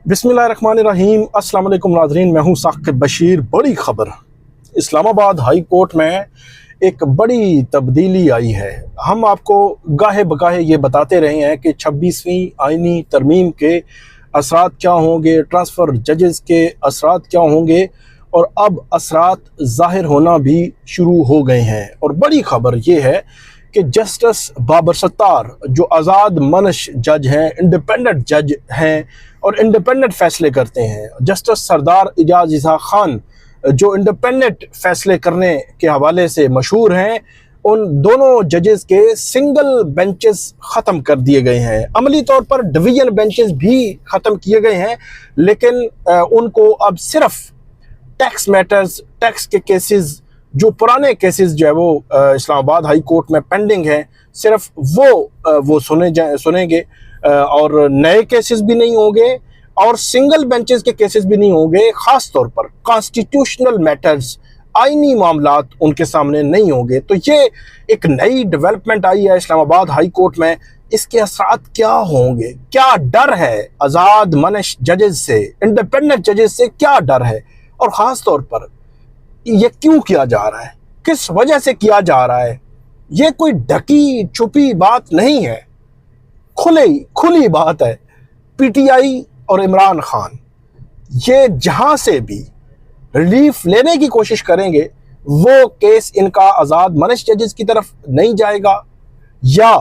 बिस्मिल्लाहिर्रहमानिर्रहीम। अस्सलाम वालेकुम नाज़रीन, मैं हूँ साकिब बशीर। बड़ी खबर, इस्लामाबाद हाई कोर्ट में एक बड़ी तब्दीली आई है। हम आपको गाहे बगाहे ये बताते रहे हैं कि 26वीं आइनी तरमीम के असरात क्या होंगे, ट्रांसफ़र जजेस के असरात क्या होंगे, और अब असरात ज़ाहिर होना भी शुरू हो गए हैं। और बड़ी खबर ये है कि जस्टिस बाबर सत्तार जो आज़ाद मनश जज हैं, इंडिपेंडेंट जज हैं और इंडिपेंडेंट फ़ैसले करते हैं, जस्टिस सरदार एजाज ईसा खान जो इंडिपेंडेंट फ़ैसले करने के हवाले से मशहूर हैं, उन दोनों जजेस के सिंगल बेंचेस ख़त्म कर दिए गए हैं। अमली तौर पर डिवीज़न बेंचेस भी ख़त्म किए गए हैं, लेकिन उनको अब सिर्फ टैक्स मैटर्स, टैक्स के केसेस, जो पुराने केसेस जो है वो इस्लामाबाद हाई कोर्ट में पेंडिंग हैं, सिर्फ वो सुनेंगे और नए केसेस भी नहीं होंगे और सिंगल बेंचेस के केसेस भी नहीं होंगे। ख़ास तौर पर कॉन्स्टिट्यूशनल मैटर्स, आईनी मामलात उनके सामने नहीं होंगे। तो ये एक नई डेवलपमेंट आई है इस्लामाबाद हाई कोर्ट में। इसके असरात क्या होंगे, क्या डर है आज़ाद मनश जजेस से, इंडिपेंडेंट जजेस से क्या डर है, और ख़ास तौर पर ये क्यों किया जा रहा है, किस वजह से किया जा रहा है। ये कोई ढकी छुपी बात नहीं है, खुली बात है। पीटीआई और इमरान खान ये जहां से भी रिलीफ लेने की कोशिश करेंगे, वो केस इनका आज़ाद मनश जजेस की तरफ नहीं जाएगा, या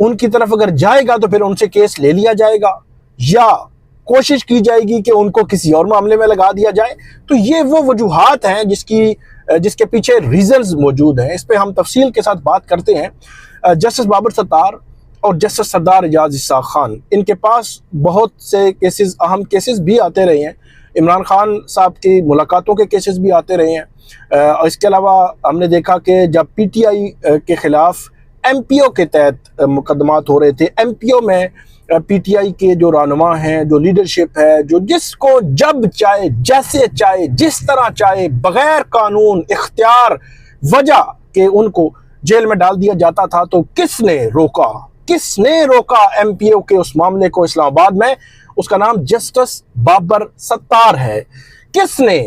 उनकी तरफ अगर जाएगा तो फिर उनसे केस ले लिया जाएगा, या कोशिश की जाएगी कि उनको किसी और मामले में लगा दिया जाए। तो ये वो वजूहात हैं जिसके पीछे रीजंस मौजूद हैं। इस पे हम तफसील के साथ बात करते हैं। जस्टिस बाबर सत्तार और जस्टिस सरदार एजाज ईसा खान, इनके पास बहुत से केसेस, अहम केसेस भी आते रहे हैं। इमरान खान साहब की मुलाकातों के केसेस भी आते रहे हैं। और इसके अलावा हमने देखा कि जब पीटीआई के ख़िलाफ़ एमपीओ के तहत मुकदमात हो रहे थे, एमपीओ में पीटीआई के जो रहनुमा हैं, जो लीडरशिप है, जो जिसको जब चाहे, जैसे चाहे, जिस तरह चाहे, बग़ैर कानून इख्तियार वजह के उनको जेल में डाल दिया जाता था, तो किसने रोका एमपीओ के उस मामले को इस्लामाबाद में? उसका नाम जस्टिस बाबर सत्तार है। किसने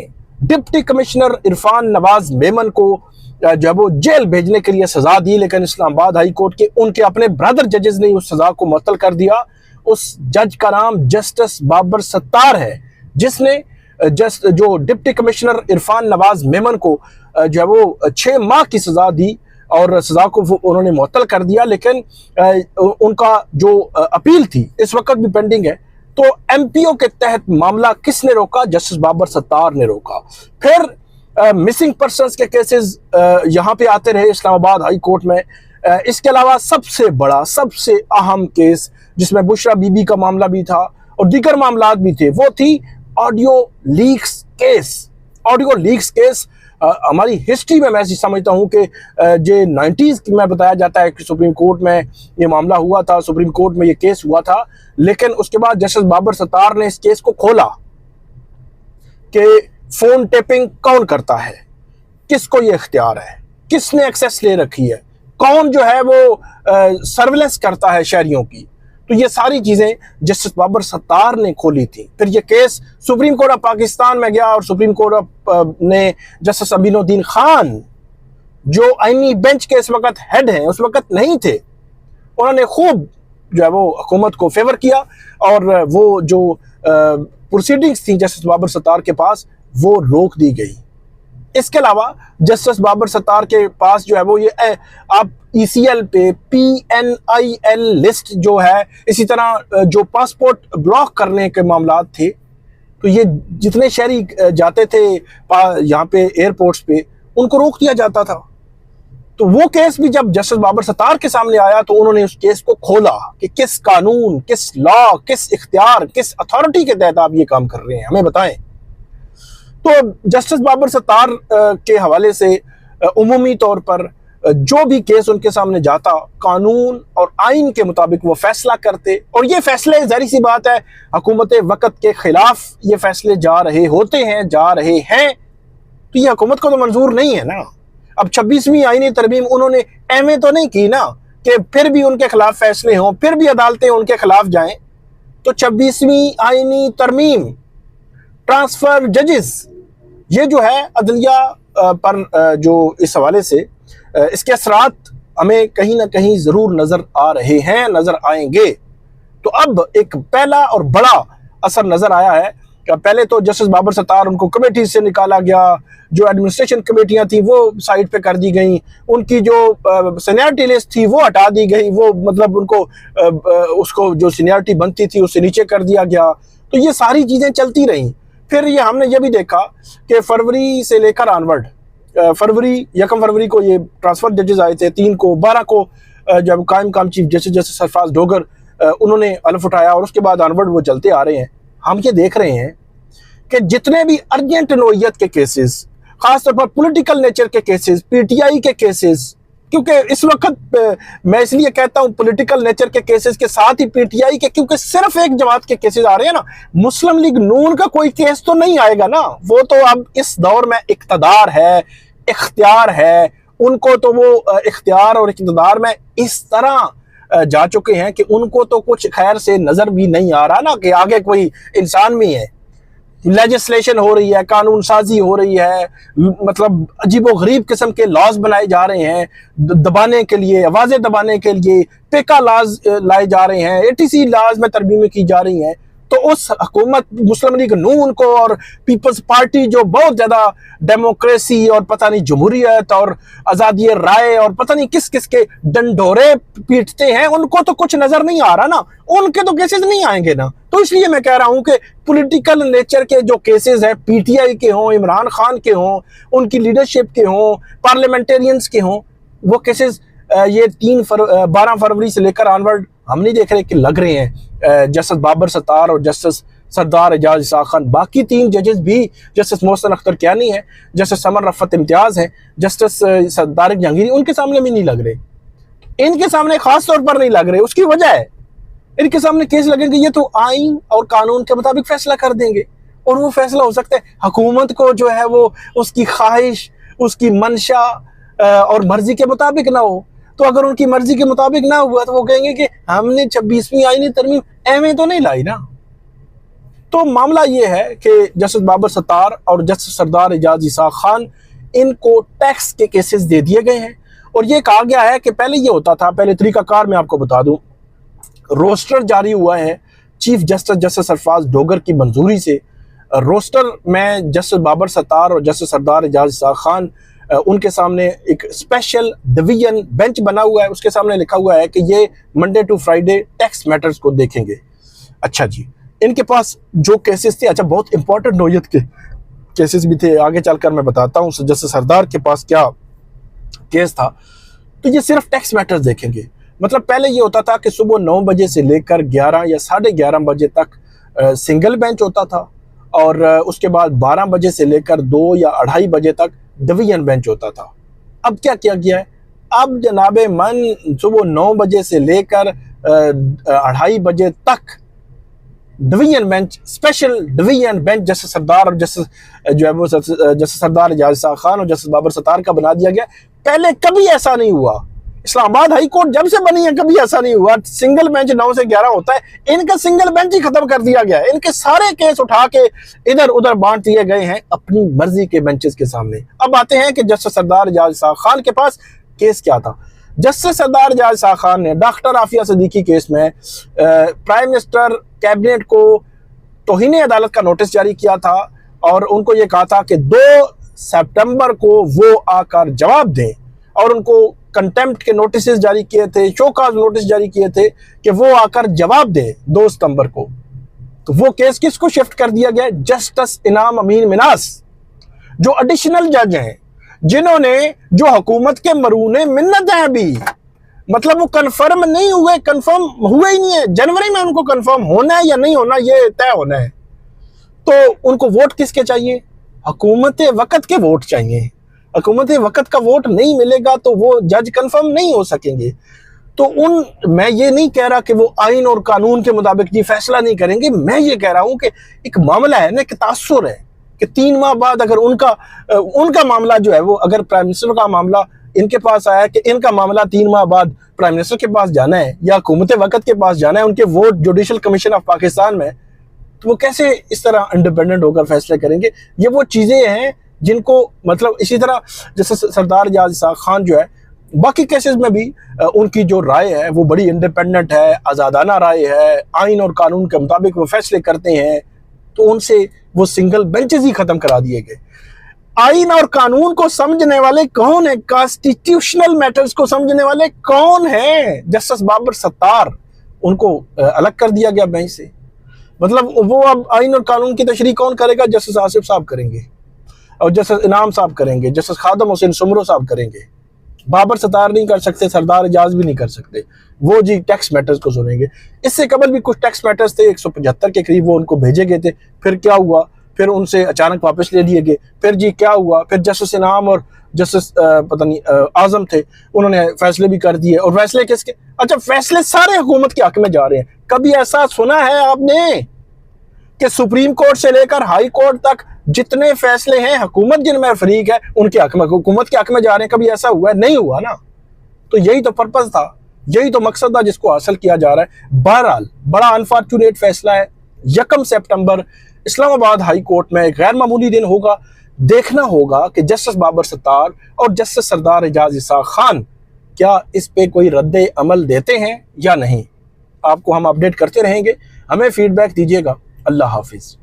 डिप्टी कमिश्नर इरफान नवाज मेमन को जब वो जेल भेजने के लिए सजा दी, लेकिन इस्लामाबाद हाई कोर्ट के उनके अपने ब्रदर जजेस ने उस सजा को मुअत्तल कर दिया। उस जज का नाम जस्टिस बाबर सत्तार है, जिसने जो डिप्टी कमिश्नर इरफान नवाज मेमन को जो है वो 6 माह की सजा दी और सजा को उन्होंने मुअत्तल कर दिया, लेकिन उनका जो अपील थी इस वक्त भी पेंडिंग है। तो एमपीओ के तहत मामला किसने रोका? जस्टिस बाबर सत्तार ने रोका। फिर मिसिंग पर्सन्स के केसेस यहाँ पे आते रहे इस्लामाबाद हाई कोर्ट में। इसके अलावा सबसे बड़ा, सबसे अहम केस जिसमें बुशरा बीबी का मामला भी था और दीगर मामलात भी थे, वो थी ऑडियो लीक्स केस। हमारी हिस्ट्री में मैं ऐसी समझता हूँ कि जो 90s में बताया जाता है कि सुप्रीम कोर्ट में ये मामला हुआ था, सुप्रीम कोर्ट में ये केस हुआ था, लेकिन उसके बाद जस्टिस बाबर सत्तार ने इस केस को खोला कि फोन टेपिंग कौन करता है, किसको ये इख्तियार है, किसने एक्सेस ले रखी है, कौन जो है वो सर्विलेंस करता है शहरियों की। तो ये सारी चीज़ें जस्टिस बाबर सत्तार ने खोली थी। फिर ये case supreme court of Pakistan में गया और सुप्रीम कोर्ट ने जस्टिस अमीनुद्दीन खान, जो आईनी बेंच के इस वक्त हेड हैं, उस वक्त नहीं थे, उन्होंने खूब जो है वो हुकूमत को फेवर किया और वो जो प्रोसीडिंग्स थी जस्टिस बाबर सत्तार के पास, वो रोक दी गई। इसके अलावा जस्टिस बाबर सत्तार के पास जो है वो ये आप ईसीएल पे PNIL लिस्ट जो है, इसी तरह जो पासपोर्ट ब्लॉक करने के मामलात थे, तो ये जितने शहरी जाते थे यहाँ पे एयरपोर्ट्स पे, उनको रोक दिया जाता था। तो वो केस भी जब जस्टिस बाबर सत्तार के सामने आया तो उन्होंने उस केस को खोला कि किस कानून, किस लॉ, किस इख्तियार, किस अथॉरिटी के तहत आप ये काम कर रहे हैं, हमें बताएं। तो जस्टिस बाबर सत्तार के हवाले से उमूमी तौर पर जो भी केस उनके सामने जाता, कानून और आइन के मुताबिक वो फैसला करते, और ये फैसले जाहिर सी बात है हुकूमत वक़्त के खिलाफ ये फैसले जा रहे हैं, तो ये हुकूमत को तो मंजूर नहीं है ना। अब 26वीं आईनी तरमीम उन्होंने एमए तो नहीं की ना कि फिर भी उनके खिलाफ फैसले हों, फिर भी अदालतें उनके खिलाफ जाएं। तो 26वीं आईनी तरमीम, ट्रांसफर जजेस, ये जो है अदलिया पर जो इस हवाले से इसके असरात हमें कहीं ना कहीं ज़रूर नज़र आ रहे हैं, नज़र आएंगे। तो अब एक पहला और बड़ा असर नज़र आया है कि पहले तो जस्टिस बाबर सत्तार, उनको कमेटी से निकाला गया, जो एडमिनिस्ट्रेशन कमेटियां थी वो साइड पे कर दी गई, उनकी जो सीनियरिटी लिस्ट थी वो हटा दी गई, वो मतलब उनको उसको जो सीनियरिटी बनती थी उससे नीचे कर दिया गया। तो ये सारी चीज़ें चलती रहीं। फिर ये हमने ये भी देखा कि फरवरी से लेकर ऑनवर्ड, फरवरी 1 फरवरी को ये ट्रांसफर जजेस आए थे, 3 को 12 को जब कायम काम चीफ जस्टिस सरफराज डोगर उन्होंने हल्फ उठाया, और उसके बाद ऑनवर्ड वो चलते आ रहे हैं। हम ये देख रहे हैं कि जितने भी अर्जेंट नोयत के केसेस, खासतौर पर पॉलिटिकल नेचर के केसेस, पीटीआई के केसेस, क्योंकि इस वक्त मैं इसलिए कहता हूं पॉलिटिकल नेचर के केसेस के साथ ही पीटीआई के, क्योंकि सिर्फ एक जमात के केसेस आ रहे हैं ना, मुस्लिम लीग नून का कोई केस तो नहीं आएगा ना। वो तो अब इस दौर में इख्तियार है, इख्तियार है उनको, तो वो इख्तियार और इख्तियार में इस तरह जा चुके हैं कि उनको तो कुछ खैर से नजर भी नहीं आ रहा ना कि आगे कोई इंसान भी है। लेजिस्लेशन हो रही है, कानून साजी हो रही है, मतलब अजीबो गरीब किस्म के लॉज बनाए जा रहे हैं दबाने के लिए, आवाजें दबाने के लिए, पेका लॉज लाए जा रहे हैं, एटीसी लॉज में तरमीमें की जा रही हैं। तो उस हुकूमत मुस्लिम लीग नून को और पीपल्स पार्टी जो बहुत ज्यादा डेमोक्रेसी और पता नहीं जमहूरियत और आज़ादी राय और पता नहीं किस किस के डंडोरे पीटते हैं, उनको तो कुछ नजर नहीं आ रहा ना, उनके तो केसेस नहीं आएंगे ना। तो इसलिए मैं कह रहा हूं कि पॉलिटिकल नेचर के जो केसेस हैं, पीटीआई के हों, इमरान खान के हों, उनकी लीडरशिप के हों, पार्लियामेंटेरियंस के हों, वो केसेस ये 12 फरवरी से लेकर ऑनवर्ड हम नहीं देख रहे कि लग रहे हैं। जस्टिस बाबर सत्तार और जस्टिस सरदार एजाज इसाक खान, बाकी 3 जजेस भी, जस्टिस मोहसिन अख्तर कियानी है, जस्टिस समर रफत इम्तियाज है, जस्टिस तारिक जहांगीरी, उनके सामने भी नहीं लग रहे। इनके सामने खास तौर पर नहीं लग रहे, उसकी वजह है इनके सामने केस लगेंगे, ये तो आइन और कानून के मुताबिक फैसला कर देंगे, और वो फैसला हो सकता है हुकूमत को जो है वो उसकी ख्वाहिश, उसकी मंशा और मर्जी के मुताबिक ना हो। तो अगर उनकी मर्जी के मुताबिक ना हुआ तो वो कहेंगे कि हमने 26वीं आईनी तरमीम एवं तो नहीं लाई ना। तो मामला ये है कि जस्टिस बाबर सत्तार और जस्टिस सरदार एजाज इसाक खान, इनको टैक्स के केसेस दे दिए गए हैं। और ये कहा गया है कि पहले ये होता था, पहले तरीकाकार मैं आपको बता दूं, रोस्टर जारी हुआ है चीफ जस्टिस सरफराज डोगर की मंजूरी से। रोस्टर में जस्टिस बाबर सत्तार और जस्टिस सरदार एजाज इसाक खान, उनके सामने एक स्पेशल डिवीजन बेंच बना हुआ है, उसके सामने लिखा हुआ है कि ये Monday to Friday tax matters को देखेंगे। अच्छा जी, इनके पास जो केसेस थे, अच्छा बहुत इंपॉर्टेंट नोयत के केसेस भी थे, आगे चलकर मैं बताता हूँ जस्टिस सरदार के पास क्या केस था। तो ये सिर्फ टैक्स मैटर्स देखेंगे। मतलब पहले ये होता था कि सुबह 9 बजे से लेकर 11 या 11:30 बजे तक सिंगल बेंच होता था, और उसके बाद 12 बजे से लेकर 2 या 2:30 बजे तक डिवीजन बेंच होता था। अब क्या किया गया है, अब जनाबे मन सुबह 9 बजे से लेकर 2:30 बजे तक division bench, special division bench justice Sardar और जस्टिस जो है वो जस्टिस सरदार एजाज इसाक खान और जस्टिस बाबर सत्तार का बना दिया गया। पहले कभी ऐसा नहीं हुआ, इस्लामाबाद हाई कोर्ट जब से बनी है कभी ऐसा नहीं हुआ। सिंगल बेंच 9 से 11 होता है, इनका सिंगल बेंच ही खत्म कर दिया गया है। इनके सारे केस उठा के इधर उधर बांट दिए गए हैं अपनी मर्जी के बेंचेस के सामने। अब आते हैं कि जस्टिस सरदार एजाज इसाक खान के पास केस क्या था। जस्टिस सरदार एजाज इसाक खान ने डॉक्टर आफिया सिद्दीकी केस में प्राइम मिनिस्टर कैबिनेट को तौहीन अदालत का नोटिस जारी किया था, और उनको ये कहा था कि 2 सितंबर को वो आकर जवाब दें, और उनको कंटेम्प्ट के नोटिस जारी किए थे, शोकाज नोटिस जारी किए थे कि वो आकर जवाब दे 2 सितंबर को। तो वो केस किसको शिफ्ट कर दिया गया? जस्टिस इनाम अमीन मिनास, जो एडिशनल जज हैं, जिन्होंने जो हुकूमत के मरूने मिन्नत हैं अभी, मतलब वो कंफर्म नहीं हुए, कंफर्म हुए ही नहीं है। जनवरी में उनको कंफर्म होना है या नहीं होना ये तय होना है। तो उनको वोट किसके चाहिए? हुकूमत वक्त के वोट चाहिए। हुकूमत वक्त का वोट नहीं मिलेगा तो वो जज कंफर्म नहीं हो सकेंगे। तो मैं ये नहीं कह रहा कि वो आइन और कानून के मुताबिक जी फैसला नहीं करेंगे, मैं ये कह रहा हूं कि एक मामला है ना कि तासुर है कि 3 माह बाद अगर उनका मामला जो है वो, अगर प्राइम मिनिस्टर का मामला इनके पास आया कि इनका मामला 3 माह बाद प्राइम मिनिस्टर के पास जाना है या हुकूमत वक़्त के पास जाना है, उनके vote judicial commission of Pakistan में, तो वो कैसे इस तरह इंडिपेंडेंट होकर फैसले करेंगे? ये वो चीज़ें हैं जिनको मतलब इसी तरह जैसे सरदार एजाज इसाक खान जो है, बाकी केसेस में भी उनकी जो राय है वो बड़ी इंडिपेंडेंट है, आज़ादाना राय है, आइन और कानून के मुताबिक वो फैसले करते हैं, तो उनसे वो सिंगल बेंचेस ही ख़त्म करा दिए गए। आइन और कानून को समझने वाले कौन है? कॉन्स्टिट्यूशनल मैटर्स को समझने वाले कौन है? जस्टिस बाबर सत्तार, उनको अलग कर दिया गया बेंच से। मतलब वो अब आइन और कानून की तशरीह कौन करेगा? जस्टिस आसिफ साहब करेंगे और जस्टिस इनाम साहब करेंगे, जस्टिस खादम हुसैन सुमरो साहब करेंगे। बाबर सत्तार नहीं कर सकते, सरदार एजाज भी नहीं कर सकते, वो जी टैक्स मैटर्स को सुनेंगे। इससे कबल भी कुछ टैक्स मैटर्स थे 175 के करीब, वो उनको भेजे गए थे, फिर क्या हुआ, फिर उनसे अचानक वापस ले लिए गए, फिर जी क्या हुआ, फिर जस्टिस इनाम और जस्टिस पता नहीं आजम थे, उन्होंने फैसले भी कर दिए। और फैसले किसके? अच्छा, फैसले सारे हुकूमत के हक में जा रहे हैं। कभी ऐसा सुना है आपने कि सुप्रीम कोर्ट से लेकर हाई कोर्ट तक जितने फैसले हैं हुकूमत जिनमें फरीक है उनके हक में, हुकूमत के हक में जा रहे हैं? कभी ऐसा हुआ है? नहीं हुआ ना। तो यही तो पर्पस था, यही तो मकसद था जिसको हासिल किया जा रहा है। बहरहाल बड़ा अनफॉर्चुनेट फैसला है। 1 सितंबर इस्लामाबाद हाई कोर्ट में एक गैर मामूली दिन होगा। देखना होगा कि जस्टिस बाबर सत्तार और जस्टिस सरदार एजाज इसाक खान क्या इस पे कोई रद्द अमल देते हैं या नहीं। आपको हम अपडेट करते रहेंगे, हमें फीडबैक दीजिएगा। अल्लाह हाफिज़।